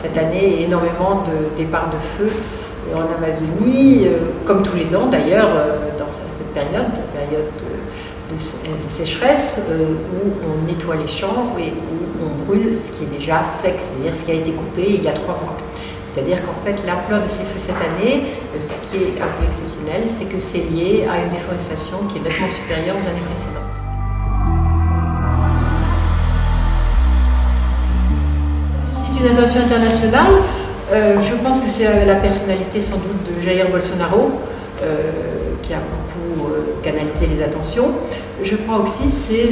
cette année énormément de départs de feu en Amazonie, comme tous les ans d'ailleurs, dans cette période, la période de sécheresse, où on nettoie les champs et où on brûle ce qui est déjà sec, c'est-à-dire ce qui a été coupé il y a 3 mois. C'est-à-dire qu'en fait, l'ampleur de ces feux cette année, ce qui est un peu exceptionnel, c'est que c'est lié à une déforestation qui est nettement supérieure aux années précédentes. Ça suscite une attention internationale. Je pense que c'est la personnalité sans doute de Jair Bolsonaro qui a beaucoup canalisé les attentions. Je crois aussi c'est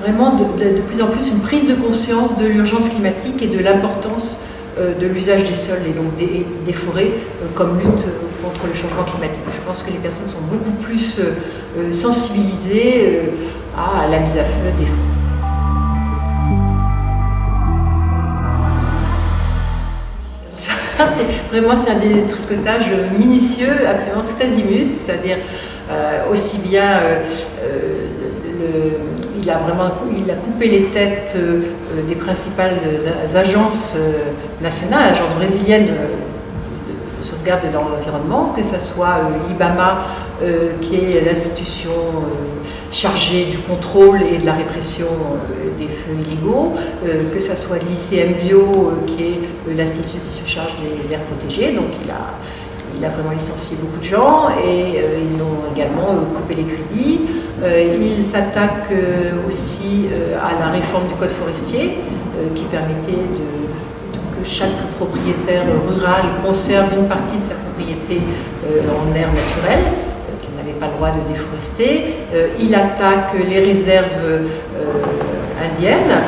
vraiment de plus en plus une prise de conscience de l'urgence climatique et de l'importance de l'usage des sols et donc des forêts comme lutte contre le changement climatique. Je pense que les personnes sont beaucoup plus sensibilisées à la mise à feu des forêts. C'est un des tricotages minutieux, absolument tout azimut, c'est-à-dire aussi bien il a coupé les têtes des principales agences nationales, agences brésiliennes de sauvegarde de l'environnement, que ce soit l'IBAMA, qui est l'institution chargée du contrôle et de la répression des feux illégaux, que ce soit l'ICMBio, qui est l'institut qui se charge des aires protégées, donc il a vraiment licencié beaucoup de gens et ils ont également coupé les crédits. Ils s'attaquent aussi à la réforme du code forestier qui permettait que chaque propriétaire rural conserve une partie de sa propriété en aire naturelle, qu'il n'avait pas le droit de déforester. Il attaque les réserves indiennes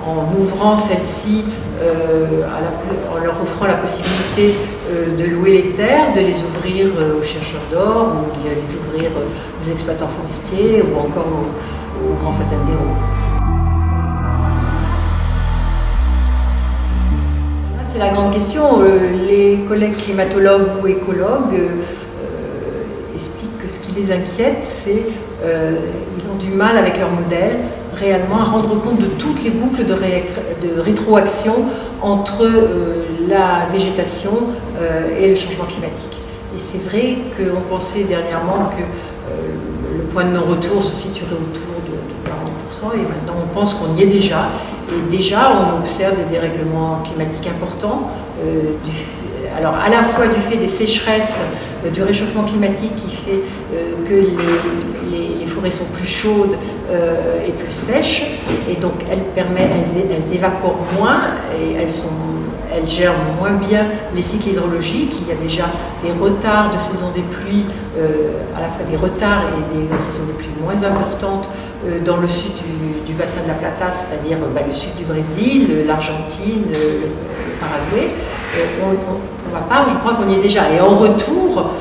en ouvrant celles-ci, en leur offrant la possibilité de louer les terres, de les ouvrir aux chercheurs d'or, ou de les ouvrir aux exploitants forestiers, ou encore aux grands fazenderos. C'est la grande question. Les collègues climatologues ou écologues expliquent que ce qui les inquiète, c'est qu'ils ont du mal avec leur modèle réellement à rendre compte de toutes les boucles de rétroaction entre la végétation et le changement climatique. Et c'est vrai qu'on pensait dernièrement que le point de non-retour se situerait autour de 40%, et maintenant on pense qu'on y est déjà. Et déjà on observe des dérèglements climatiques importants, alors à la fois du fait des sécheresses, du réchauffement climatique qui fait que les forêts sont plus chaudes et plus sèches, et donc elles évaporent moins et elles gèrent moins bien les cycles hydrologiques. Il y a déjà des retards de saison des pluies, à la fois des retards et des saisons des pluies moins importantes dans le sud du bassin de la Plata, c'est-à-dire le sud du Brésil, l'Argentine, le Paraguay. Pour ma part, je crois qu'on y est déjà. Et en retour,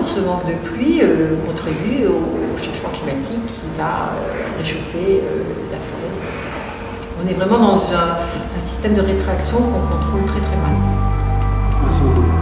ce manque de pluie contribue au changement climatique qui va réchauffer la forêt, etc. On est vraiment dans un système de rétraction qu'on contrôle très très mal. Merci beaucoup.